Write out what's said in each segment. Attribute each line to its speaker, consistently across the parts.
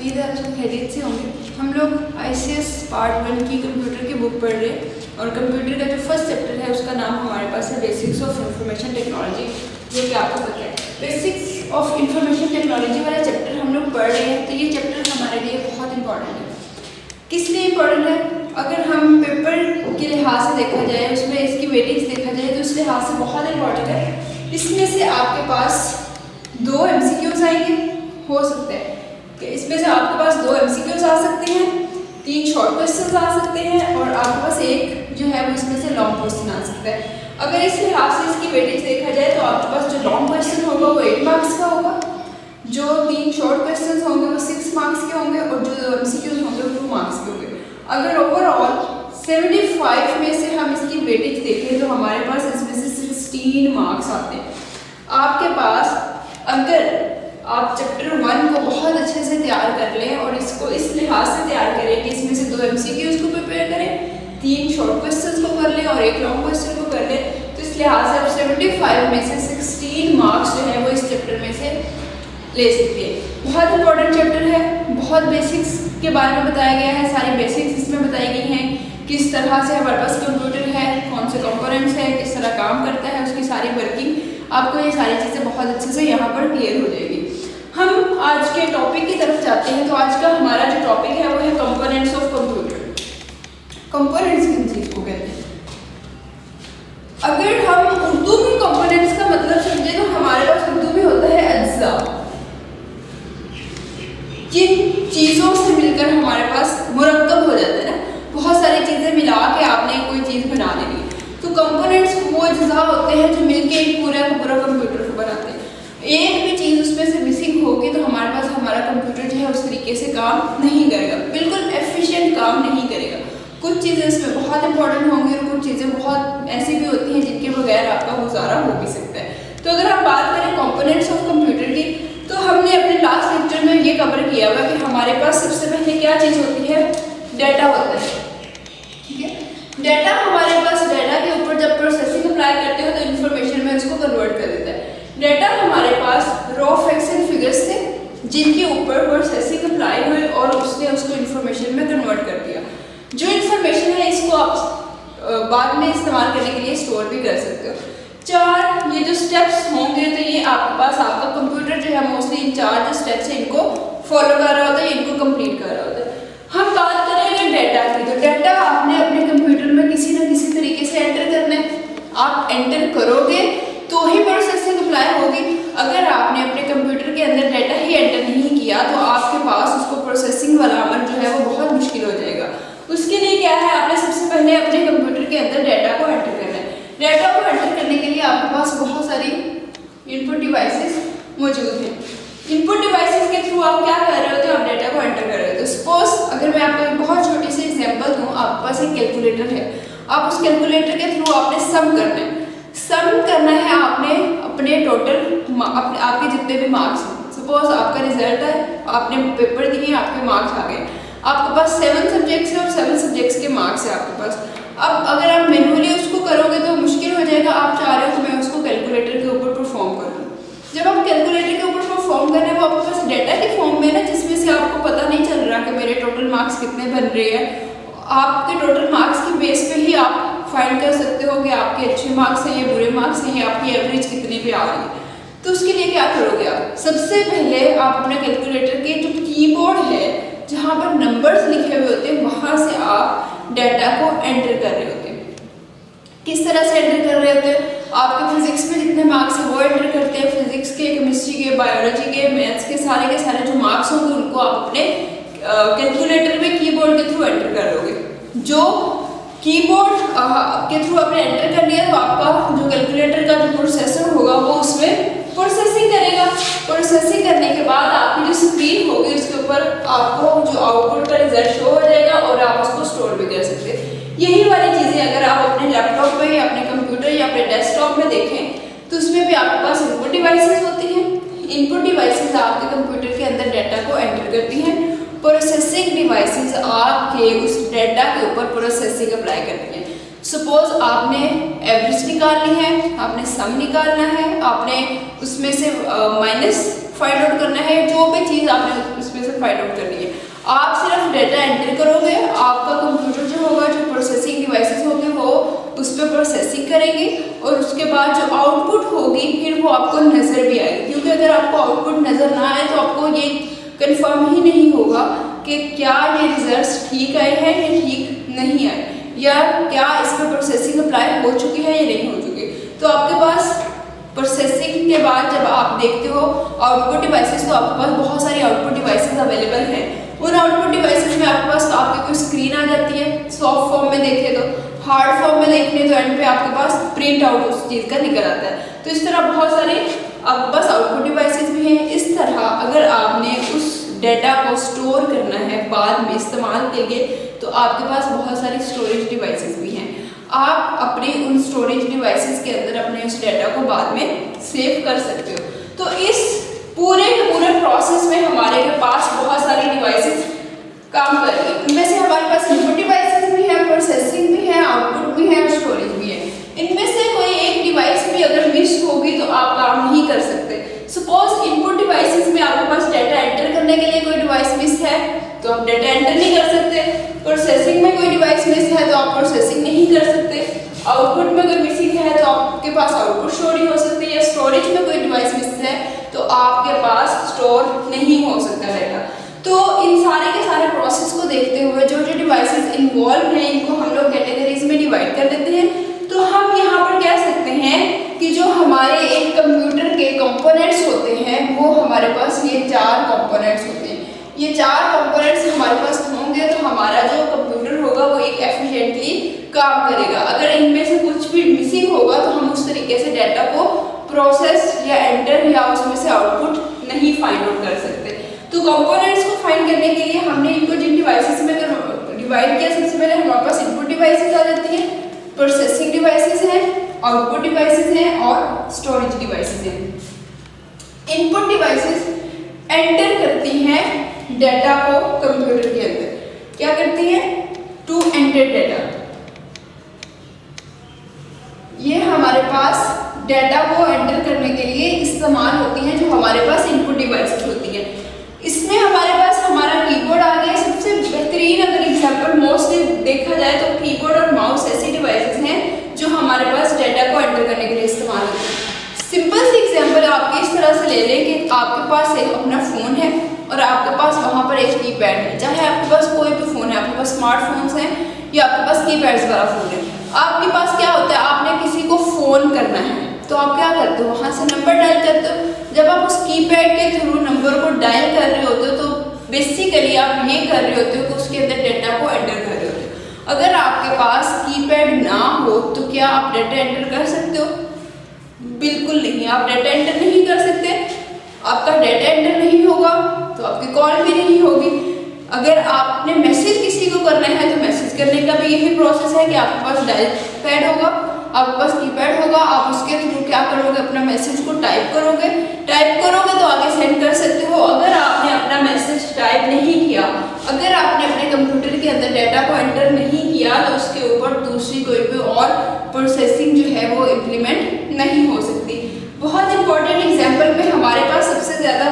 Speaker 1: उम्मीद है आप सब खैरियत से होंगे। हम लोग ICS पार्ट 1 की कंप्यूटर की बुक पढ़ रहे हैं और कंप्यूटर का जो फर्स्ट चैप्टर है उसका नाम हमारे पास है बेसिक्स ऑफ इंफॉर्मेशन टेक्नोलॉजी, जो कि आपको पता है। बेसिक्स ऑफ इंफॉर्मेशन टेक्नोलॉजी वाला चैप्टर हम लोग पढ़ रहे हैं, तो ये चैप्टर हमारे लिए बहुत इंपॉर्टेंट है। किस लिए इम्पॉर्टेंट है? अगर हम पेपर के लिहाज से देखा जाए, उसमें इसकी वेटेज देखा जाए, तो उस लिहाज से बहुत इंपॉर्टेंट है। इसमें से आपके पास 2 MCQs आएंगे, हो सकते हैं कि इसमें से आपके पास 2 MCQs आ सकते हैं, 3 शॉर्ट क्वेश्चन आ सकते हैं और आपके पास एक जो है वो इसमें से लॉन्ग क्वेश्चन आ सकता है। अगर इस लिहाज से इसकी वेटेज देखा जाए तो आपके पास जो लॉन्ग क्वेश्चन होगा वो 8 मार्क्स का होगा, जो 3 शॉर्ट क्वेश्चन होंगे वो 6 मार्क्स के होंगे और जो 2 MCQs होंगे वो 2 मार्क्स के होंगे। अगर ओवरऑल 75 में से हम इसकी वेटेज देखें तो हमारे पास इसमें से 16 मार्क्स आते हैं। आपके पास अगर आप चैप्टर 1 को बहुत अच्छे से तैयार कर लें और इसको इस लिहाज से तैयार करें कि इसमें से 2 MCQs को प्रिपेयर करें, 3 शॉर्ट क्वेश्चंस को कर लें और 1 लॉन्ग क्वेश्चन को कर लें, तो इस लिहाज से आप 75 में से 16 मार्क्स जो है वो इस चैप्टर में से ले सकते हैं। बहुत इंपॉर्टेंट चैप्टर है, बहुत बेसिक्स के बारे में बताया गया है, सारी बेसिक्स इसमें बताई गई हैं। किस तरह से हमारे पास कंप्यूटर है, कौन से कंपोनेंट्स है, किस तरह काम करता है, उसकी सारी वर्किंग, आपको ये सारी चीज़ें बहुत अच्छे से यहाँ पर क्लियर हो जाएगी। हम आज के टॉपिक की तरफ जाते हैं। तो आज का हमारा जो टॉपिक है वो है कंपोनेंट्स ऑफ कंप्यूटर। कंपोनेंट्स किन चीज़ को कहते हैं? अगर हम उर्दू में कंपोनेंट्स का मतलब समझे तो हमारे पास उर्दू में होता है अज्जा। जिन चीज़ों से मिलकर हमारे पास मुरक्कब हो जाता है ना, बहुत सारी चीज़ें मिला के आपने कोई चीज़ बना देनी, तो कंपोनेंट्स वो अज्जा होते हैं जो मिलके एक पूरा कंप्यूटर को बनाते हैं। एक भी चीज़ उसमें से मिसिंग होगी तो हमारे पास हमारा कंप्यूटर जो है उस तरीके से काम नहीं करेगा, बिल्कुल एफिशिएंट काम नहीं करेगा। कुछ चीज़ें इसमें बहुत इंपॉर्टेंट होंगी और कुछ चीज़ें बहुत ऐसी भी होती हैं जिनके बगैर आपका गुजारा हो भी सकता है। तो अगर हम बात करें कंपोनेंट्स ऑफ कंप्यूटर की, तो हमने अपने लास्ट लेक्चर में ये कवर किया हुआ कि हमारे पास सबसे पहले क्या चीज़ होती है? डाटा होता है। ठीक है, डाटा हमारे पास, डाटा के ऊपर जब प्रोसेसिंग अप्लाई करते हो तो इन्फॉर्मेशन में उसको कन्वर्ट कर देता है। डाटा हमारे पास रॉ फैक्ट्स एंड फिगर्स थे जिनके ऊपर प्रोसेसिंग अप्लाई हुई और उसने उसको इन्फॉर्मेशन में कन्वर्ट कर दिया। जो इन्फॉर्मेशन है इसको आप बाद में इस्तेमाल करने के लिए स्टोर भी कर सकते हो। 4 ये जो स्टेप्स होंगे तो ये आपके पास आपका कंप्यूटर जो है मोस्टली इन 4 जो स्टेप्स है इनको फॉलो कर रहा होता है, इनको कंप्लीट कर रहा होता है। हम बात करेंगे डाटा की, तो डाटा आपने अपने कंप्यूटर में किसी न किसी तरीके से एंटर करना है। आप एंटर करोगे तो ही प्रोसेसिंग अप्लाई होगी। अगर आपने अपने कंप्यूटर के अंदर डाटा ही एंटर नहीं किया तो आपके पास उसको प्रोसेसिंग वाला अमल जो है वो बहुत मुश्किल हो जाएगा। उसके लिए क्या है, आपने सबसे पहले अपने कंप्यूटर के अंदर डाटा को एंटर करना है। डाटा को एंटर करने के लिए आपके पास बहुत सारी इनपुट डिवाइसेस मौजूद हैं। इनपुट डिवाइसेस के थ्रू आप क्या कर रहे होते हो? आप डाटा को एंटर कर रहे हो। तो सपोज अगर मैं आपको एक बहुत छोटी सी एग्जांपल दूं, आपके पास एक कैलकुलेटर है, आप उस कैलकुलेटर के थ्रू आपने सम करना है। सम करना है आपने अपने टोटल आपके जितने भी मार्क्स हैं। सपोज आपका रिजल्ट है, आपने पेपर दिए, आपके मार्क्स आ गए, आपके पास 7 सब्जेक्ट्स है और 7 सब्जेक्ट्स के मार्क्स है आपके पास। अब अगर आप मैन्युअली उसको करोगे तो मुश्किल हो जाएगा। आप चाह रहे हो कि मैं उसको कैलकुलेटर के ऊपर परफॉर्म करूँ। जब आप कैलकुलेटर के ऊपर परफॉर्म कर रहे हैं वो आपके पास डाटा के फॉर्म में ना, जिसमें से आपको पता नहीं चल रहा कि मेरे टोटल मार्क्स कितने बन रहे हैं। आपके टोटल मार्क्स की बेस पे ही आप फाइंड कर सकते हो कि आपके अच्छे मार्क्स हैं या बुरे मार्क्स हैं या आपकी एवरेज कितनी पे आ रही है। तो उसके लिए क्या करोगे आप? सबसे पहले आप अपने कैलकुलेटर के जो कीबोर्ड है जहाँ पर नंबर्स लिखे हुए होते हैं वहाँ से आप डाटा को एंटर कर रहे होते हैं। किस तरह से एंटर कर रहे होते हैं? आपके फिजिक्स में जितने मार्क्स हैं वो एंटर करते हैं। फिजिक्स के, केमिस्ट्री के, बायोलॉजी के, मैथ्स के सारे जो मार्क्स होंगे उनको आप अपने कैलकुलेटर में कीबोर्ड के थ्रू एंटर करोगे। जो कीबोर्ड के थ्रू आपने एंटर कर लिया तो आपका जो कैलकुलेटर का जो प्रोसेसर होगा वो उसमें प्रोसेसिंग करेगा। प्रोसेसिंग करने के बाद आपकी जो स्क्रीन होगी उसके ऊपर आपको जो आउटपुट का रिजल्ट शो हो जाएगा और आप उसको स्टोर भी कर सकते हैं। यही वाली चीज़ें अगर आप अपने लैपटॉप में या अपने कंप्यूटर या अपने डेस्कटॉप में देखें तो उसमें भी आपके पास इनपुट डिवाइसेस होती हैं। इनपुट डिवाइसेस आपके कंप्यूटर के अंदर डाटा को एंटर करती हैं। प्रोसेसिंग डिवाइसेस आपके उस डाटा के ऊपर प्रोसेसिंग अप्लाई करती हैं। सपोज आपने एवरेज निकालनी है, आपने सम निकालना है, आपने उसमें से माइनस फाइंड आउट करना है, जो भी चीज़ आपने उसमें से फाइंड आउट करनी है। आप सिर्फ डेटा एंटर करोगे, आपका कंप्यूटर जो होगा, जो प्रोसेसिंग डिवाइसेस होंगे वो उस पर प्रोसेसिंग करेंगे और उसके बाद जो आउटपुट होगी फिर वो आपको नज़र भी आएगी। क्योंकि अगर आपको आउटपुट नज़र ना आए तो आपको ये कंफर्म ही नहीं होगा कि क्या ये रिजल्ट्स ठीक आए हैं या ठीक नहीं आए, या क्या इस पर प्रोसेसिंग अप्लाई हो चुकी है या नहीं हो चुकी। तो आपके पास प्रोसेसिंग के बाद जब आप देखते हो आउटपुट डिवाइसेस, तो आपके पास बहुत सारी आउटपुट डिवाइसेस अवेलेबल हैं। उन आउटपुट डिवाइसेस में आपके पास आपकी कोई स्क्रीन आ जाती है, सॉफ्ट फॉर्म में देखे तो, हार्ड फॉर्म में देखने तो एंड पे आपके पास प्रिंट आउट उस चीज़ का निकल आता है। तो इस तरह बहुत सारे आपके पास आउटपुट डिवाइसेस भी हैं। इस तरह अगर आपने उस डेटा को स्टोर करना है बाद में इस्तेमाल के लिए, तो आपके पास बहुत सारी स्टोरेज डिवाइसेस भी हैं। आप अपने उन स्टोरेज डिवाइसेस के अंदर अपने उस डेटा को बाद में सेव कर सकते हो। तो इस पूरे प्रोसेस में हमारे पास बहुत सारी डिवाइसेस काम कर रही है। इनमें से हमारे पास इनपुट डिवाइसेस भी है, प्रोसेसिंग भी है, आउटपुट भी है और स्टोरेज भी है। इनमें से कोई एक डिवाइस भी अगर मिस होगी तो आप काम नहीं कर सकते। सपोज इनपुट डिवाइसेस में आपके पास डेटा एंटर करने के लिए कोई डिवाइस मिस है तो आप डेटा एंटर नहीं कर सकते। प्रोसेसिंग में कोई डिवाइस मिस है तो आप प्रोसेसिंग नहीं कर सकते। आउटपुट में कोई मिसिंग है तो आपके पास आउटपुट स्टोर नहीं हो सकती, या स्टोरेज में कोई डिवाइस मिस है तो आपके पास स्टोर नहीं हो सकता डेटा। तो इन सारे के सारे प्रोसेस को देखते हुए जो जो डिवाइसेस इन्वॉल्व हैं इनको हम लोग कैटेगरीज में डिवाइड कर देते हैं। तो हम यहाँ पर कह सकते हैं कि जो हमारे एक कंप्यूटर के कंपोनेंट्स होते हैं वो हमारे पास ये 4 कंपोनेंट्स होते हैं। ये 4 कंपोनेंट्स हमारे पास होंगे तो हमारा जो कंप्यूटर होगा वो एक एफिशिएंटली काम करेगा। अगर इनमें से कुछ भी मिसिंग होगा तो हम उस तरीके से डेटा को प्रोसेस या एंटर या उसमें से आउटपुट नहीं फाइंड आउट कर सकते। तो कंपोनेंट्स को फाइंड करने के लिए हमने इनको जिन डिवाइसेस में डिवाइड किया, सबसे पहले हमारे पास इनपुट डिवाइसेस आ जाती हैं, प्रोसेसिंग डिवाइसेस हैं, आउटपुट डिवाइसेस हैं और स्टोरेज डिवाइसेस हैं। इनपुट डिवाइसेस एंटर करती हैं डेटा को कंप्यूटर के अंदर। क्या करती हैं? To enter data. ये हमारे पास डेटा को एंटर करने के लिए इस्तेमाल होती हैं जो हमारे पास इनपुट डिवाइसेस होती हैं। इसमें हमारे पास हमारा कीबोर्ड आ गया। सबसे बेहतरीन अगर एग्जांपल मोस्टली देखा जाए तो कीबोर्ड और माउस ऐसी डिवाइसेस हैं जो हमारे पास डेटा को एंटर करने के लिए इस्तेमाल होते हैं। सिंपल सी एग्जांपल आपके इस तरह से ले लें कि आपके पास एक अपना फ़ोन है और आपके पास वहाँ पर एक कीपैड है। चाहे आपके पास कोई भी फ़ोन है, आपके पास स्मार्टफोन्स हैं या आपके पास कीपैड्स वाला फ़ोन है, आपके पास क्या होता है, आपने किसी को फ़ोन करना है तो आप क्या करते हो, वहाँ से नंबर डायल करते हो। जब आप उस कीपैड के थ्रू नंबर को डायल कर रहे होते हो तो बेसिकली आप ये कर रहे होते हो कि उसके अंदर डेटा को एंटर कर रहे होते हो। अगर आपके पास कीपैड ना हो तो क्या आप डेटा एंटर कर सकते हो? बिल्कुल नहीं, आप डेटा एंटर नहीं कर सकते। आपका डेटा एंटर नहीं होगा तो आपकी कॉल भी नहीं होगी। अगर आपने मैसेज किसी को करना है तो मैसेज करने का भी यही प्रोसेस है कि आपके पास डायल पैड होगा, आपके पास कीपैड होगा, आप उसके थ्रू क्या करोगे, अपना मैसेज को टाइप करोगे तो आगे सेंड कर सकते हो। अगर आपने अपना मैसेज टाइप नहीं किया, अगर आपने अपने कंप्यूटर के अंदर डेटा को एंटर नहीं किया तो उसके ऊपर दूसरी कोई भी और प्रोसेसिंग जो है वो इम्प्लीमेंट नहीं हो सकती। बहुत इंपॉर्टेंट एग्जाम्पल में हमारे पास सबसे ज़्यादा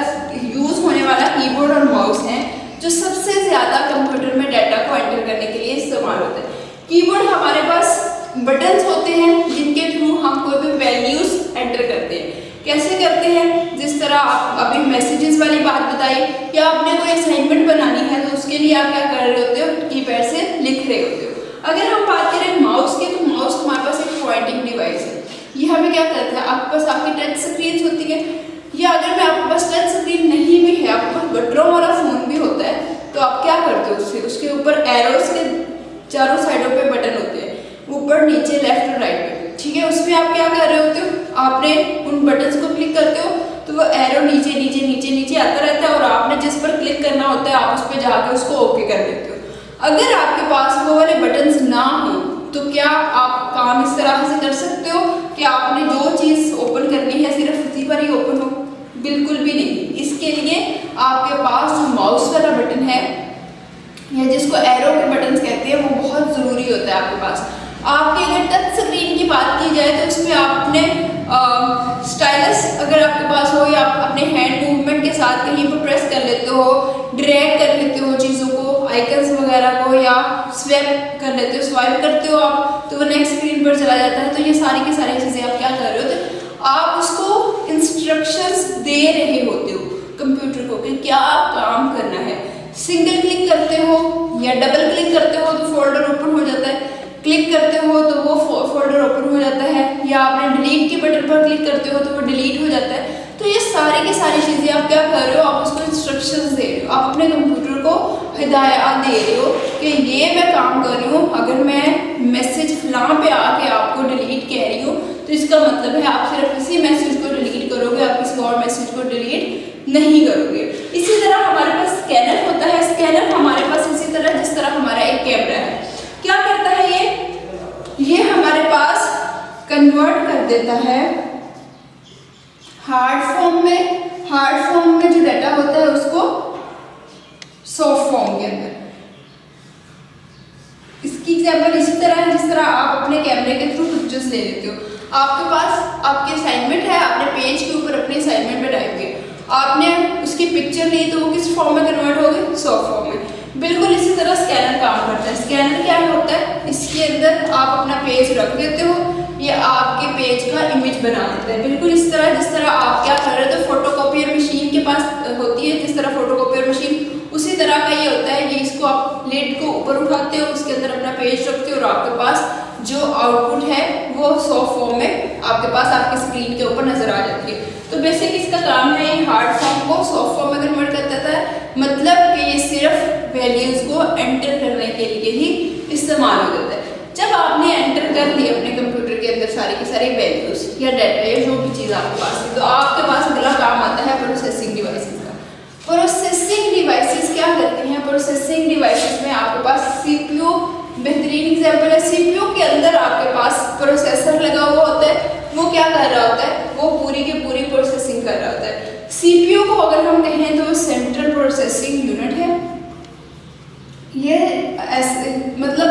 Speaker 1: यूज़ होने वाला कीबोर्ड और माउस है जो सबसे ज़्यादा कंप्यूटर में डेटा को एंटर करने के लिए इस्तेमाल होता है। कीबोर्ड हमारे पास बटन्स होते हैं जिनके थ्रू हम कोई भी वैल्यूज़ एंटर करते हैं। कैसे करते हैं? जिस तरह आप अभी मैसेजेस वाली बात बताई, या आपने कोई असाइनमेंट बनानी है तो उसके लिए आप क्या कर रहे होते हो, कीपैड से लिख रहे होते हो। अगर हम बात करें माउस की तो माउस हमारे पास एक पॉइंटिंग डिवाइस है। ये हमें क्या करता है, आपके पास आपकी टच स्क्रीन होती है, या अगर मैं आपके पास टच स्क्रीन नहीं भी है, आपके पास बटनों वाला फ़ोन भी होता है, तो आप क्या करते हो, उसके ऊपर एरोस के चारों साइडों पे बटन होते हैं, ऊपर नीचे लेफ्ट और राइट पे, ठीक है। उसमें आप क्या कर रहे होते हो, आपने उन बटन्स को क्लिक करते हो तो वो एरो नीचे नीचे नीचे नीचे आता रहता है और आपने जिस पर क्लिक करना होता है आप उस पर जाकर उसको ओके कर देते हो। अगर आपके पास वो वाले बटन्स ना हो तो क्या आप काम इस तरह से कर सकते हो कि आपने जो चीज़ ओपन करनी है सिर्फ उसी पर ही ओपन हो? बिल्कुल भी नहीं। इसके लिए आपके पास जो माउस वाला बटन है या जिसको एरो के बटन्स कहते हैं वो बहुत ज़रूरी होता है आपके पास। आपकी अगर टच स्क्रीन की बात की जाए तो उसमें आपने हो, ड्रैग कर लेते हो चीज़ों को, आइकन्स वगैरह को, या स्वैप कर लेते हो, स्वाइप करते हो आप तो वो नेक्स्ट स्क्रीन पर चला जाता है। तो ये सारी की सारी चीज़ें आप क्या कर रहे हो, तो आप उसको इंस्ट्रक्शंस दे रहे होते हो कंप्यूटर को कि क्या काम करना है। सिंगल क्लिक करते हो या डबल क्लिक करते हो तो फोल्डर ओपन हो जाता है, क्लिक करते हो तो वो फोल्डर ओपन हो जाता है, या आपने डिलीट के बटन पर क्लिक करते हो तो वो डिलीट हो जाता है। तो ये सारी की सारी चीज़ें आप क्या कर रहे हो, आप उसको इंस्ट्रक्शंस दे रहे हो, आप अपने कंप्यूटर को हिदायत दे रहे हो कि ये मैं काम कर रही हूँ। अगर मैं मैसेज फलां पे आके आपको डिलीट कह रही हूँ तो इसका मतलब है आप सिर्फ इसी मैसेज को डिलीट करोगे, आप किसी और मैसेज को डिलीट नहीं करोगे। इसी तरह हमारे पास स्कैनर होता है। स्कैनर हमारे पास इसी तरह जिस तरह हमारा एक कैमरा है, क्या करता है ये हमारे पास कन्वर्ट कर देता है हार्ड फॉर्म में जो डाटा होता है उसको सॉफ्ट फॉर्म के अंदर। इसकी एग्जांपल इसी तरह है जिस तरह आप अपने कैमरे के थ्रू पिक्चर्स ले लेते हो। आपके पास आपकी असाइनमेंट है, आपने पेज के ऊपर अपनी असाइनमेंट में टाइप किया, आपने उसकी पिक्चर ली तो वो किस फॉर्म में कन्वर्ट हो गई, सॉफ्ट फॉर्म में। बिल्कुल इसी तरह स्कैनर काम करता है। स्कैनर क्या होता है, इसके अंदर आप अपना पेज रख देते हो, ये आपके पेज का इमेज बना देता है। बिल्कुल इस तरह जिस तरह आप क्या कर रहे हो, तो फोटोकॉपियर मशीन के पास होती है जिस तरह फोटोकॉपियर मशीन, उसी तरह का ये होता है। ये इसको आप लिड को ऊपर उठाते हो, उसके अंदर अपना पेज रखते हो और आपके पास जो आउटपुट है वो सॉफ्ट फॉर्म में आपके पास आपकी स्क्रीन के ऊपर नजर आ जाती है। तो बेसिक इसका काम है ये हार्ड फॉर्म को सॉफ्ट फॉर्म में कन्वर्ट कर देता है। मतलब कि ये सिर्फ वैल्यूज को एंटर करने के लिए ही इस्तेमाल हो जाता है। जब आपने एंटर कर दी अपने कंप्यूटर के अंदर सारी की सारी वैल्यूज या डाटा या जो भी चीज़ आपके पास है, तो आपके पास अगला काम आता है प्रोसेसिंग डिवाइसेस का। प्रोसेसिंग डिवाइसेस क्या करते हैं, प्रोसेसिंग डिवाइसेस में आपके पास सीपीयू बेहतरीन एग्जाम्पल है। सीपीयू के अंदर आपके पास प्रोसेसर लगा हुआ होता है, वो क्या कर रहा होता है, वो पूरी की पूरी प्रोसेसिंग कर रहा होता है। सीपीयू को अगर हम कहें तो वो सेंट्रल प्रोसेसिंग यूनिट है। ये ऐसे मतलब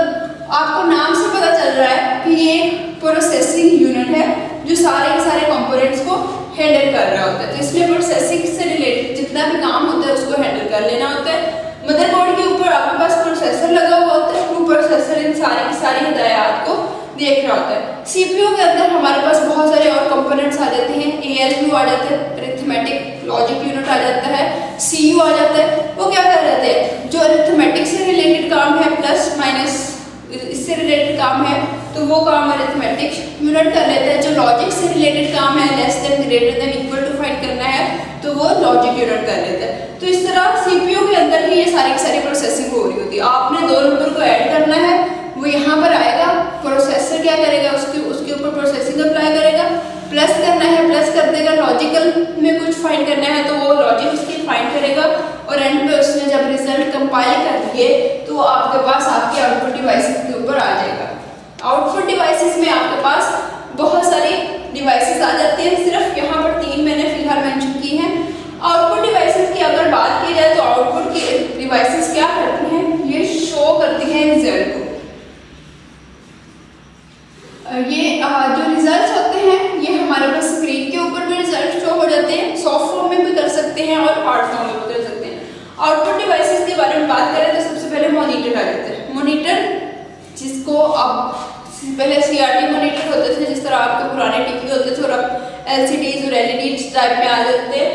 Speaker 1: आपको नाम से पता चल रहा है कि ये प्रोसेसिंग यूनिट है जो सारे के सारे कंपोनेंट्स को हैंडल कर रहा होता है। तो इसमें प्रोसेसिंग से रिलेटेड जितना भी काम होता है उसको हैंडल कर लेना होता है। मदरबोर्ड के ऊपर आपके पास प्रोसेसर लगा हुआ होता है, वो प्रोसेसर इन सारी की सारी हिदायत को देख रहा होता है। सीपीयू के अंदर हमारे पास बहुत सारे और कंपोनेंट्स आ जाते हैं। एएलयू आ जाते हैं, अरिथमेटिक लॉजिक यूनिट आ जाता है, सीयू आ जाता है। वो क्या कर जाते हैं, जो अरिथमेटिक से रिलेटेड काम है, प्लस माइनस इससे रिलेटेड काम है, तो वो काम अरिथमेटिक यूनिट कर लेता है। जो लॉजिक से रिलेटेड काम है, less than greater than equal to find करना है, तो वो लॉजिक यूनिट कर लेता है। तो इस तरह सीपीयू के अंदर ही ये सारी की सारी प्रोसेसिंग हो रही होती है। आपने दो नंबर को ऐड करना है, वो यहाँ पर आएगा, प्रोसेसर क्या करेगा, उसके ऊपर प्रोसेसिंग अप्लाई करेगा, प्लस करना है प्लस कर देगा, लॉजिकल में कुछ फाइंड करना है तो वो लॉजिक उसकी फाइंड करेगा, और एंड पे उसने जब रिजल्ट कंपाइल कर दिए तो आपके पास आपके आउटपुट डिवाइसेस के ऊपर आ जाएगा। आउटपुट डिवाइसेस में आपके पास बहुत सारी डिवाइसेस आ जाती हैं। सिर्फ यहाँ पर 3 मैंने फिलहाल मेंशन की हैं। आउटपुट डिवाइसेस की अगर बात की जाए तो आउटपुट की डिवाइसेस क्या करती हैं, ये शो करती हैं रिजल्ट को। ये जो रिजल्ट्स होते हैं ये हमारे पास स्क्रीन के ऊपर भी रिजल्ट शो हो जाते हैं, सॉफ्ट फॉर्म में भी कर सकते हैं और हार्ड फॉर्म में भी कर सकते हैं। आउटपुट डिवाइसेस के बारे में बात करें तो सबसे पहले मॉनिटर आ जाता है। मॉनिटर जिसको अब पहले सीआरटी मॉनिटर होते थे, जिस तरह आपके पुराने टीवी होते थे, और अब एलसीडीज और एलईडीज टाइप में आ जाते हैं।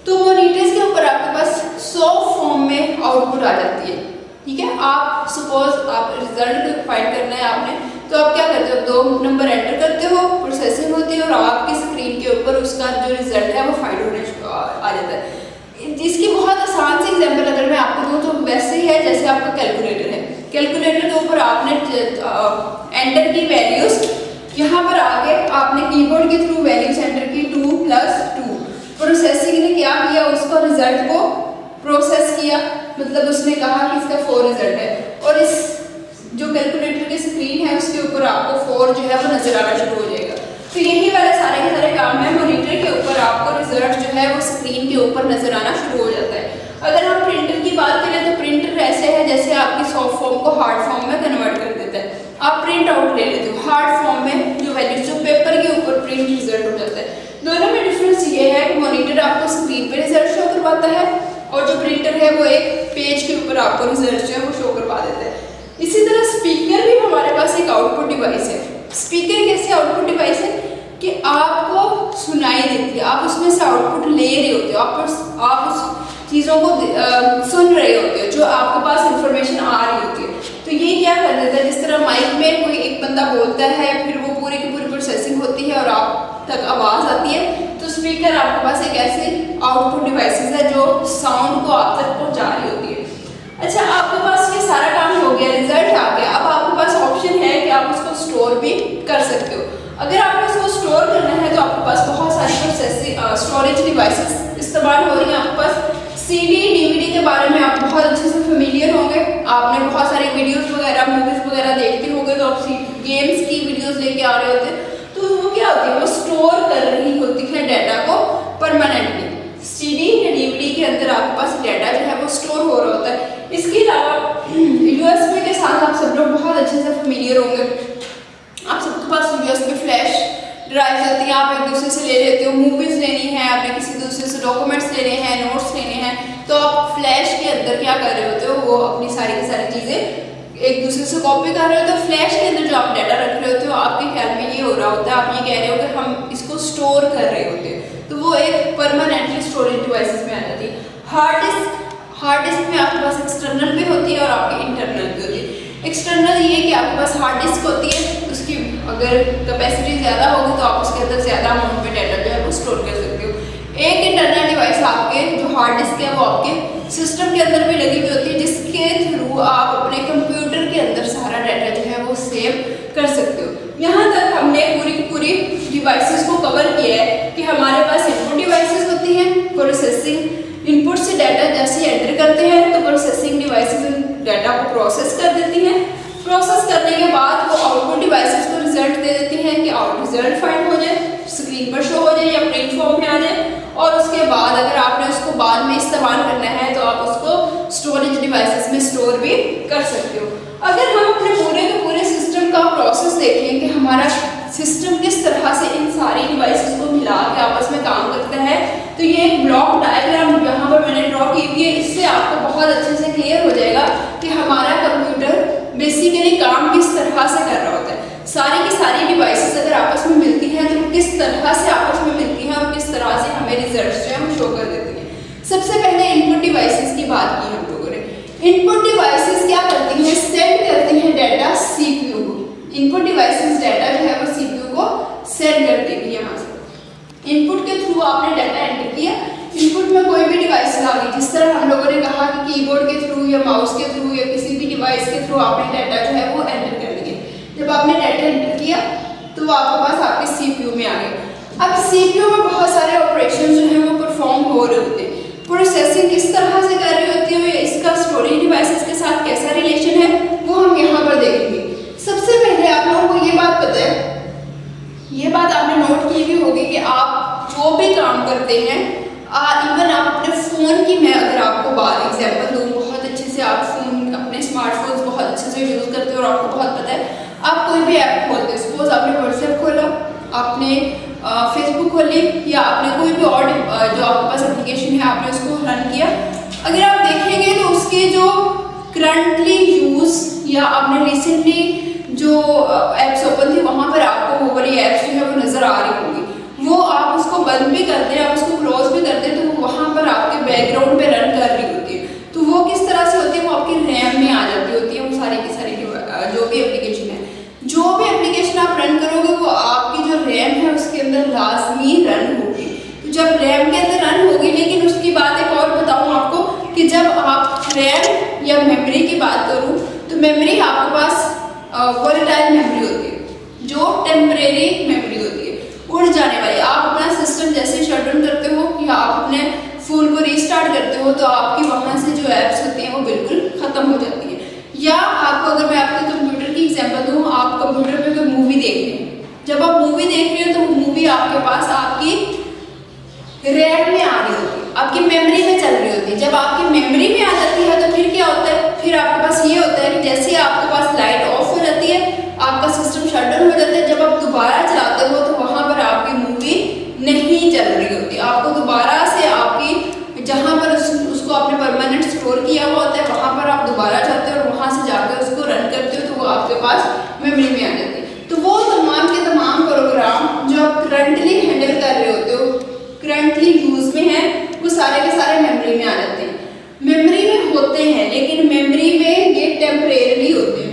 Speaker 1: तो मॉनिटर्स के ऊपर आपके पास सॉफ्ट फॉर्म में आउटपुट आ जाती है। ठीक है, आप सपोज आप रिजल्ट फाइंड करना है आपने, तो आप क्या करते हो, 2 नंबर एंटर करते हो, प्रोसेसिंग होती है और आपकी स्क्रीन के ऊपर उसका जो रिजल्ट है वो फाइंड होने आ जाता है। इसकी बहुत आसान सी एग्जांपल अगर मैं आपको दूँ तो वैसे ही है जैसे आपका कैलकुलेटर है। कैलकुलेटर के ऊपर आपने एंटर की वैल्यूज, यहाँ पर आगे आपने कीबोर्ड के थ्रू वैल्यूज एंटर की 2 + 2। प्रोसेसिंग ने क्या किया, उसको रिजल्ट को प्रोसेस किया, मतलब उसने कहा कि इसका 4 रिजल्ट है, और इस जो कैलकुलेटर की स्क्रीन है उसके ऊपर आपको 4 जो है वो नजर आना शुरू हो जाएगा। तो यही वाले सारे के सारे काम है, मॉनिटर के ऊपर आपको रिजल्ट जो है वो स्क्रीन के ऊपर नजर आना शुरू हो जाता है। अगर हम प्रिंटर की बात करें तो प्रिंटर ऐसे है जैसे आपकी सॉफ्ट फॉर्म को हार्ड फॉर्म में कन्वर्ट कर देता है। आप प्रिंट आउट ले लेते हो हार्ड फॉर्म में, जो वैल्यूज जो पेपर के ऊपर प्रिंट रिजल्ट हो जाता है। दोनों में डिफरेंस ये है कि मॉनिटर आपको स्क्रीन पे रिजल्ट शो करवाता है और जो प्रिंटर है वो एक पेज के ऊपर आपको रिजल्ट जो है वो शो करवा देता है। इसी तरह स्पीकर भी हमारे पास एक आउटपुट डिवाइस है। स्पीकर कैसे आउटपुट डिवाइस है कि आपको सुनाई देती है, आप उसमें से आउटपुट ले रहे होते हो, आप उस चीज़ों को सुन रहे होते हो जो आपके पास इंफॉर्मेशन आ रही होती है। तो ये क्या कर देता है, जिस तरह माइक में कोई एक बंदा बोलता है, फिर वो पूरी की पूरी प्रोसेसिंग होती है और आप तक आवाज़ आती है, तो स्पीकर आपके पास एक ऐसे आउटपुट डिवाइसेस है जो साउंड को आप तक पहुँचा रही होती है। अच्छा, आपके पास ये सारा काम हो गया, रिजल्ट आ गया, अब आपके पास ऑप्शन है कि आप उसको स्टोर भी कर सकते हो। अगर आपको इसको स्टोर करना है तो आपके पास बहुत सारी प्रोसेसिंग स्टोरेज डिवाइसेस इस्तेमाल हो रही हैं। आपके पास CD DVD के बारे में आप बहुत अच्छे से फेमिलियर होंगे, आपने बहुत सारी वीडियोस वगैरह मूवीज़ वगैरह देखते होंगे, तो आप गेम्स की वीडियोस लेके आ रहे होते हैं, तो वो क्या होती है, वो स्टोर कर रही होती है डाटा को परमानेंटली। CD या DVD के अंदर आपके पास डाटा जो है वो स्टोर हो रहा होता है। इसके अलावा USB के साथ आप सब लोग बहुत अच्छे से फेमिलियर होंगे। आप सबके पास USB फ्लैश ड्राइव होती हैं, आप एक दूसरे से ले लेते हो, मूवीज़ लेनी है, आपने किसी दूसरे से डॉक्यूमेंट्स लेने हैं, नोट्स लेने हैं, तो आप फ्लैश के अंदर क्या कर रहे होते हो, वो अपनी सारी की सारी चीज़ें एक दूसरे से कॉपी कर रहे होते हो। फ्लैश के अंदर जो आप डाटा रख रहे होते हो, आपके ख्याल में ये हो रहा होता है, आप ये कह रहे हो कि हम इसको स्टोर कर रहे होते हैं, तो वो एक परमानेंटली स्टोरेज डिवाइसेस में आ जाती है। हार्ड डिस्क में आपके पास एक्सटर्नल भी होती है और आपकी इंटरनल भी होती है। एक्सटर्नल ये कि आपके पास हार्ड डिस्क होती है, उसकी अगर कैपेसिटी ज़्यादा होगी तो आप उसके अंदर ज़्यादा अमाउंट में डाटा जो है वो स्टोर कर सकते हो। एक इंटरनल डिवाइस आपके जो हार्ड डिस्क है वो आपके सिस्टम के अंदर भी लगी हुई होती है, जिसके थ्रू आप अपने कंप्यूटर के अंदर सारा डाटा जो है वो सेव कर सकते हो। यहाँ तक हमने पूरी की पूरी डिवाइसेस को कवर किया है कि हमारे पास इनपुट डिवाइसेस होती हैं, प्रोसेसिंग इनपुट से डाटा जैसे एंटर करते हैं तो प्रोसेसिंग डिवाइसेस डाटा को प्रोसेस कर देती हैं। प्रोसेस करने के बाद वो आउटपुट डिवाइसेस को रिजल्ट दे देती हैं कि रिजल्ट फाइंड हो जाए, स्क्रीन पर शो हो जाए या प्रिंट फॉर्म में आ जाए, और उसके बाद अगर आपने उसको बाद में इस्तेमाल करना है तो आप उसको स्टोरेज डिवाइसेस में स्टोर भी कर सकते हो। अगर हम अपने पूरे के पूरे सिस्टम का प्रोसेस देखें कि हमारा सिस्टम किस तरह से इन सारी डिवाइसेस को मिला के आपस में काम करता है, तो ये एक ब्लॉक डायग्राम यहाँ पर मैंने ड्रॉ की हुई है। इससे आपको बहुत अच्छे से क्लियर हो जाएगा कि हमारा कंप्यूटर बेसिकली काम किस तरह से कर रहा होता है। सारी की सारी डिवाइसेस अगर आपस में मिलती हैं तो किस तरह से आपस में मिलती हैं और किस तरह से हमें रिजल्ट्स जो है वो शो कर देती हैं। सबसे पहले इनपुट डिवाइसेस की बात की हम लोगों ने। इनपुट डिवाइसेस क्या करती हैं, सेंड करती हैं डाटा CPU को। इनपुट डिवाइसेस डाटा जो है वो CPU को सेंड कर देगी। यहाँ से इनपुट के थ्रू आपने डाटा एंटर किया, इनपुट में कोई भी डिवाइस आ गई, जिस तरह हम लोगों ने कहा कि कीबोर्ड के थ्रू या माउस के थ्रू या किसी भी डिवाइस के थ्रू आपने डाटा जो है वो एंटर कर दिया। जब आपने डाटा एंटर किया तो वो आपके पास आपके CPU में आ गया। अब CPU में बहुत सारे ऑपरेशन जो हैं वो परफॉर्म हो रहे होते हैं। प्रोसेसिंग किस तरह से कर रही होती है, इसका स्टोरेज डिवाइसेस के साथ कैसा रिलेशन है, वो हम यहाँ पर देखेंगे। सबसे पहले आप लोगों को ये बात पता है, ये बात आपने नोट की भी होगी कि आप जो भी काम करते हैं, इवन आप अपने फ़ोन की, मैं अगर आपको बार एग्जाम्पल दूँ, बहुत अच्छे से आप फ़ोन अपने स्मार्टफोन्स बहुत अच्छे से यूज़ करते हो और आपको बहुत पता है, आप कोई भी ऐप खोलते हैं, सपोज आपने व्हाट्सएप खोला, आपने फेसबुक खोली या आपने कोई भी और जो आपके पास एप्लीकेशन है आपने उसको रन किया, अगर आप देखेंगे तो उसके जो करंटली यूज़ या आपने रिसेंटली जो ऐप्स ओपन थी वहाँ पर आपको वो वाली ऐप्स जो है वो नज़र आ रही होंगी। वो आप उसको बंद भी करते हैं, आप उसको क्लोज भी करते हैं, तो वो वहाँ पर आपके बैकग्राउंड पे रन कर रही होती है। तो वो किस तरह से होती है, वो आपकी रैम में आ जाती होती है। वो सारी की सारी जो भी एप्लीकेशन है, जो भी एप्लीकेशन आप रन करोगे वो आपकी जो रैम है उसके अंदर लाजमी रन होगी। तो जब रैम के अंदर रन होगी, लेकिन उसकी बात एक और बताऊँ आपको कि जब आप रैम या मेमोरी की बात करूँ तो मेमोरी आपके पास वोलेटाइल मेमोरी होती है, जो टेम्परेरी मेमोरी होती है, उड़ जाने वाली। आप अपना सिस्टम जैसे शट डाउन करते हो या आप अपने फ़ोन को रीस्टार्ट करते हो तो आपकी वहाँ से जो ऐप्स होती हैं वो बिल्कुल ख़त्म हो जाती है। या आपको अगर मैं आपके कंप्यूटर की एग्जांपल दूँ, आप कंप्यूटर पे कोई मूवी देख रहे हैं, जब आप मूवी देख रहे हो तो वो मूवी आपके पास आपकी रैम में आ रही होती है, आपकी मेमोरी में चल रही होती है। जब आपकी मेमोरी में आ जाती है तो फिर क्या होता है, फिर आपके पास ये होता है कि जैसे ही आपके पास लाइट ऑफ हो जाती है, आपका सिस्टम शट डाउन हो जाता है, जब आप दोबारा चलाते हो तो वहाँ पर आपकी मूवी नहीं चल रही होती। आपको दोबारा से आपकी जहाँ पर उसको आपने पास मेमोरी में आ जाती है। तो वो तमाम के तमाम प्रोग्राम जो आप करंटली हैंडल कर रहे होते हो, करंटली यूज में है, वो सारे के सारे मेमोरी में आ जाते हैं। मेमोरी में होते हैं लेकिन मेमोरी में ये टेम्परेरी होते हैं,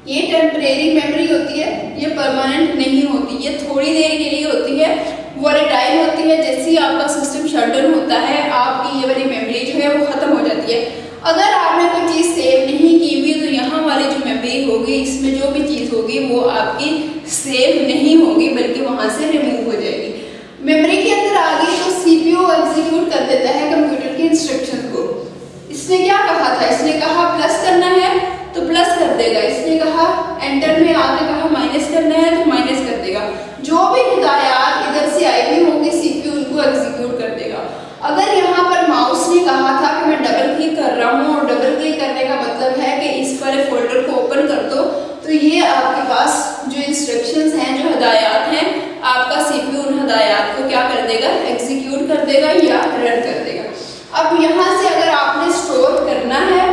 Speaker 1: ये टेम्परेरी मेमोरी होती है, ये परमानेंट नहीं होती, ये थोड़ी देर के लिए होती है, वॉलेटाइल होती है। जैसे ही आपका सिस्टम शट डाउन होता है आपकी ये वाली मेमोरी जो है वो खत्म हो जाती है। अगर आपने कोई चीज़ सेव नहीं की हुई तो यहाँ वाली जो मेमोरी होगी, इसमें जो भी चीज़ होगी वो आपकी सेव नहीं होगी बल्कि वहाँ से रिमूव हो जाएगी। मेमोरी के अंदर आ गई तो सीपीयू एग्जीक्यूट कर देता है कंप्यूटर के इंस्ट्रक्शन को। इसने क्या कहा था, इसने कहा प्लस करना है तो प्लस कर देगा, इसने कहा एंटर में आके कहा माइनस करना है तो माइनस कर देगा। जो भी हिदायत इधर से आई हुई होगी सीपीयू उनको एग्जीक्यूट कर देगा। अगर यहाँ पर माउस ने कहा था कि मैं डबल क्लिक कर रहा हूँ और डबल क्लिक करने का मतलब है कि इस वाले फोल्डर को ओपन कर दो, तो ये आपके पास जो इंस्ट्रक्शंस हैं, जो हिदायत हैं, आपका सीपीयू उन हिदायत को क्या कर देगा, एग्जीक्यूट कर देगा या रन कर देगा। अब यहाँ से अगर आपने स्टोर करना है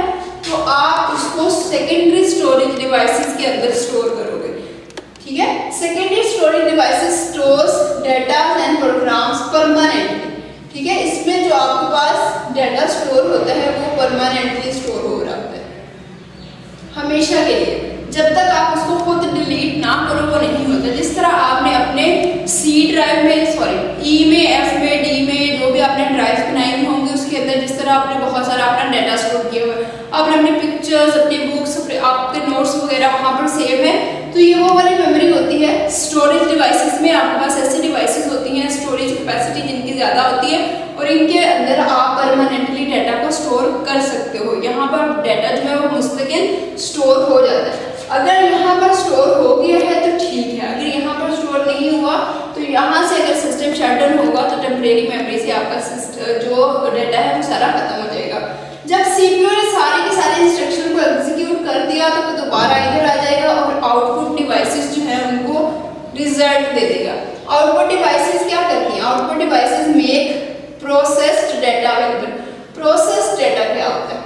Speaker 1: तो आप उसको सेकेंडरी स्टोरेज डिवाइसेस के अंदर स्टोर करोगे, ठीक है। Secondary storage devices stores data and programs permanently, ठीक है। इसमें जो आपके पास डेटा स्टोर होता है वो परमानेंटली स्टोर हो रहा होता है हमेशा के लिए। जब तक आप उसको खुद डिलीट ना करो वो नहीं होता। जिस तरह आपने अपने सी ड्राइव में, सॉरी ई में, एफ में, डी में जो भी आपने ड्राइव बनाई हुई होंगी उसके अंदर जिस तरह आपने बहुत सारा अपना डाटा स्टोर किया हुआ है, आपने अपनी पिक्चर्स, अपनी बुक्स, आपके नोट्स वगैरह वहाँ पर सेव है, तो ये वो वाली मेमोरी होती है। स्टोरेज डिवाइसेस में आपके पास ऐसी डिवाइसेस होती हैं, स्टोरेज कैपेसिटी जिनकी ज़्यादा होती है और इनके अंदर आप परमानेंटली डाटा को स्टोर कर सकते हो। यहाँ पर डाटा जो है वो मुस्तकिल स्टोर हो जाता है। अगर यहाँ पर स्टोर हो गया है तो ठीक है, अगर यहाँ पर स्टोर नहीं हुआ तो यहाँ से अगर सिस्टम शट डाउन होगा तो टेम्परेरी मेमोरी से आपका जो डाटा है वो सारा खत्म हो जाएगा। जब सीपीयू ने सारे के सारे इंस्ट्रक्शन को एग्जीक्यूट कर दिया तो वो दोबारा इधर आ जाएगा और आउटपुट डिवाइसेस जो है उनको रिजल्ट दे देगा। आउटपुट डिवाइसेस क्या करती हैं, output devices make processed data available. Processed data क्या होता है,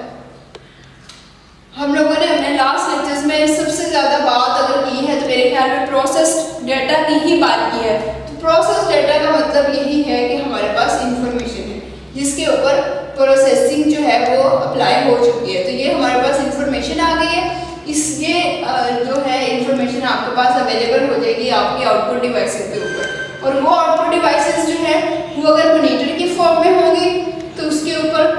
Speaker 1: हम लोगों ने अपने लास्ट लेक्चर्स में सबसे ज़्यादा बात अगर की है तो मेरे ख्याल में प्रोसेस्ड डाटा की ही बात की है। तो प्रोसेस्ड डाटा का मतलब यही है कि हमारे पास इंफॉर्मेशन है जिसके ऊपर प्रोसेसिंग जो है वो अप्लाई हो चुकी है। तो ये हमारे पास इंफॉर्मेशन आ गई है, ये जो है इंफॉर्मेशन आपके पास अवेलेबल हो जाएगी आपकी आउटपुट डिवाइसेस के ऊपर। और वो आउटपुट डिवाइसेस जो है वो अगर मॉनिटर की फॉर्म में होगी तो उसके ऊपर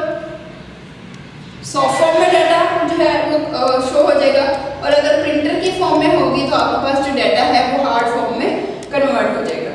Speaker 1: सॉफ्ट फॉर्म में डाटा जो है वो शो हो जाएगा और अगर प्रिंटर की फॉर्म में होगी तो आपके पास जो डाटा है वो हार्ड फॉर्म में कन्वर्ट हो जाएगा।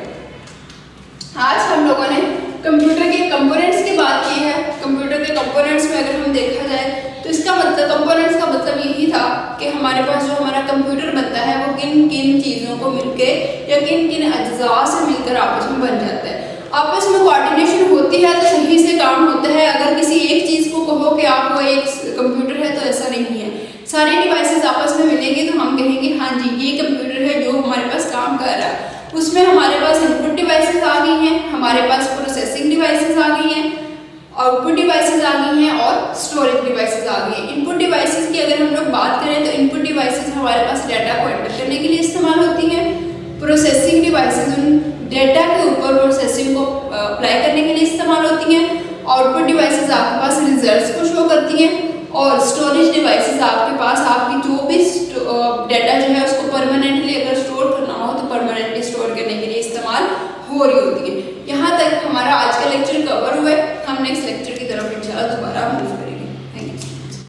Speaker 1: आज हम लोगों ने कंप्यूटर के कंपोनेंट्स की बात की है। कंप्यूटर के कंपोनेंट्स में अगर हम देखा जाए तो इसका मतलब, कंपोनेंट्स का मतलब यही था कि हमारे पास जो हमारा कंप्यूटर बनता है वो किन किन चीज़ों को मिलके या किन किन अज्जा से मिलकर आपस में बन जाता है। आपस में कोऑर्डिनेशन होती है तो सही से काम होता है। अगर किसी एक चीज़ को कहो कि आप वो एक कंप्यूटर है तो ऐसा नहीं है। सारी डिवाइसेस आपस में मिलेंगी तो हम कहेंगे हाँ जी ये कंप्यूटर है जो हमारे पास काम कर रहा है। उसमें हमारे पास इनपुट डिवाइसेस आ गई हैं, हमारे पास प्रोसेसिंग डिवाइसेस आ गई हैं, आउटपुट डिवाइसेस आ गई हैं और स्टोरेज डिवाइसेस आ गई हैं। इनपुट डिवाइसेस की अगर हम लोग बात करें तो इनपुट डिवाइसेस हमारे पास डाटा को एंटर करने के लिए इस्तेमाल होती हैं। प्रोसेसिंग डिवाइसेस उन डाटा के ऊपर प्रोसेसिंग को अप्लाई करने के लिए इस्तेमाल होती हैं। आउटपुट डिवाइसेस आपके पास रिजल्ट्स को शो करती हैं और स्टोरेज डिवाइसेस आपके पास आपकी जो भी डाटा जो है उसको परमानेंटली अगर स्टोर करना हो तो परमानेंटली स्टोर करने के लिए इस्तेमाल हो रही होती है। यहाँ तक हमारा आज का लेक्चर कवर हुआ है। हम नेक्स्ट लेक्चर की तरफ इंशाल्लाह दोबारा मूव करेंगे।